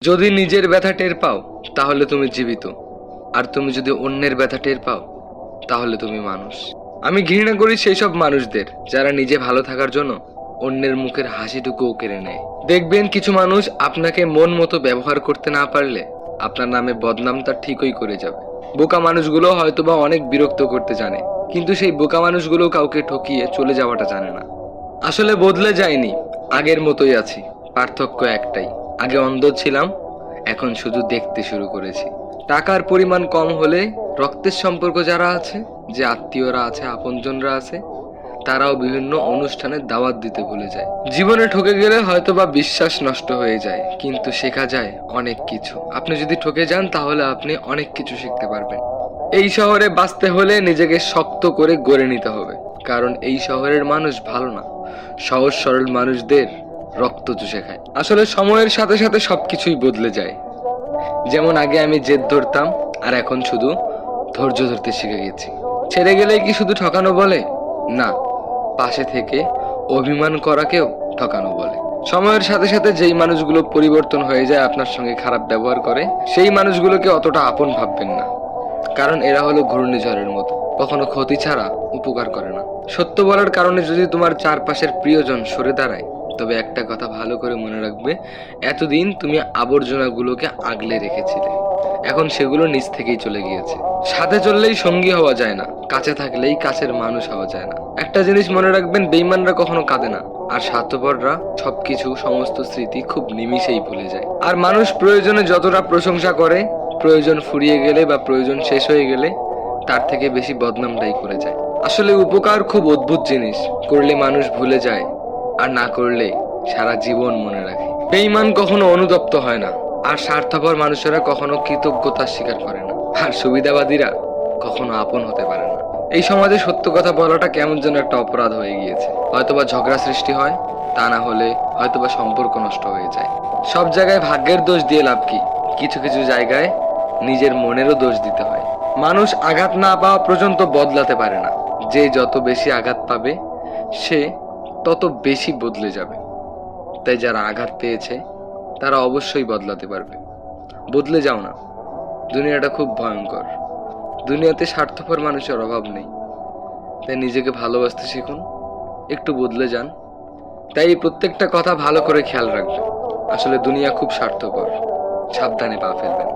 যদি নিজের ব্যথা টের পাও তাহলে তুমি জীবিত, আর তুমি যদি অন্যের ব্যথা টের পাও তাহলে তুমি মানুষ। আমি ঘৃণা করি সেই সব মানুষদের যারা নিজে ভালো থাকার জন্য অন্যের মুখের হাসিটুকুও কেড়ে নেয়। দেখবেন কিছু মানুষ আপনাকে মন মতো ব্যবহার করতে না পারলে আপনার নামে বদনাম তার ঠিকই করে যাবে। বোকা মানুষগুলো হয়তোবা অনেক বিরক্ত করতে জানে, কিন্তু সেই বোকা মানুষগুলো কাউকে ঠকিয়ে চলে যাওয়াটা জানে না। আসলে বদলে যায়নি, আগের মতোই আছি, পার্থক্য একটাই, আগে অন্ধ ছিলাম, এখন শুধু দেখতে শুরু করেছি। টাকার পরিমাণ কম হলে রক্তের সম্পর্ক যারা আছে, যে আত্মীয়রা আছে, আপনজনরা আছে, তারাও বিভিন্ন অনুষ্ঠানে দাওয়াত দিতে ভুলে যায়। জীবনে ঠকে গেলে হয়তোবা বিশ্বাস নষ্ট হয়ে যায়, কিন্তু শেখা যায় অনেক কিছু। আপনি যদি ঠকে যান তাহলে আপনি অনেক কিছু শিখতে পারবেন। এই শহরে বাঁচতে হলে নিজেকে শক্ত করে গড়ে নিতে হবে, কারণ এই শহরের মানুষ ভালো না, সহজ সরল মানুষদের রক্ত চুষে খায়। আসলে সময়ের সাথে সাথে সবকিছুই বদলে যায়। যেমন আগে আমি জেদ ধরতাম, আর এখন শুধু ধৈর্য ধরতে শিখে গেছি। ছেড়ে গেলেই কি শুধু ঠকানো বলে? না, পাশে থেকে অভিমান করাকেও ঠকানো বলে। সময়ের সাথে সাথে যেই মানুষগুলো পরিবর্তন হয়ে যায়, আপনার সঙ্গে খারাপ ব্যবহার করে, সেই মানুষগুলোকে অতটা আপন ভাববেন না, কারণ এরা হলো ঘূর্ণিঝড়ের মতো, কখনো ক্ষতি ছাড়া উপকার করে না। সত্য বলার কারণে যদি তোমার চারপাশের প্রিয়জন সরে দাঁড়ায়, তবে একটা কথা ভালো করে মনে রাখবে, এতদিন তুমি আবর্জনাগুলোকে আগলে রেখেছিলে, এখন সেগুলো নিজ থেকেই চলে গিয়েছে। সাথে চললেই সঙ্গী হওয়া যায় না, কাছে থাকলেই কাছের মানুষ হওয়া যায় না। একটা জিনিস মনে রাখবেন, বেঈমানরা কখনো কাঁদে না, আর স্বার্থপররা সবকিছু, সমস্ত স্মৃতি খুব নিমিষেই ভুলে যায়। আর মানুষ প্রয়োজনে যতটা প্রশংসা করে, প্রয়োজন ফুরিয়ে গেলে বা প্রয়োজন শেষ হয়ে গেলে তার থেকে বেশি বদনামটাই করে যায়। আসলে উপকার খুব অদ্ভুত জিনিস, করলে মানুষ ভুলে যায়, আর না করলে সারা জীবন মনে রাখে। বেঈমান কখনো অনুতপ্ত হয় না, আর স্বার্থপর মানুষেরা কখনো কৃতজ্ঞতা স্বীকার করে না, আর সুবিধাবাদীরা কখনো আপন হতে পারে না। এই সমাজে সত্য কথা বলাটা কেমন যেন একটা অপরাধ হয়ে গিয়েছে। হয়তোবা ঝগড়া সৃষ্টি হয়, তা না হলে হয়তোবা সম্পর্ক নষ্ট হয়ে যায়। সব জায়গায় ভাগ্যের দোষ দিয়ে লাভ কি? কিছু কিছু জায়গায় নিজের মনেরও দোষ দিতে হয়। মানুষ আঘাত না পাওয়া পর্যন্ত বদলাতে পারে না, যে যত বেশি আঘাত পাবে সে তত বেশি বদলে যাবে। তাই যারা আঘাত পেয়েছে তারা অবশ্যই বদলাতে পারবে। বদলে যাও না, দুনিয়াটা খুব ভয়ঙ্কর, দুনিয়াতে স্বার্থপর মানুষের অভাব নেই। তাই নিজেকে ভালোবাসতে শিখুন, একটু বদলে যান। তাই এই প্রত্যেকটা কথা ভালো করে খেয়াল রাখবেন। আসলে দুনিয়া খুব স্বার্থপর, সাবধানে পা ফেলবেন।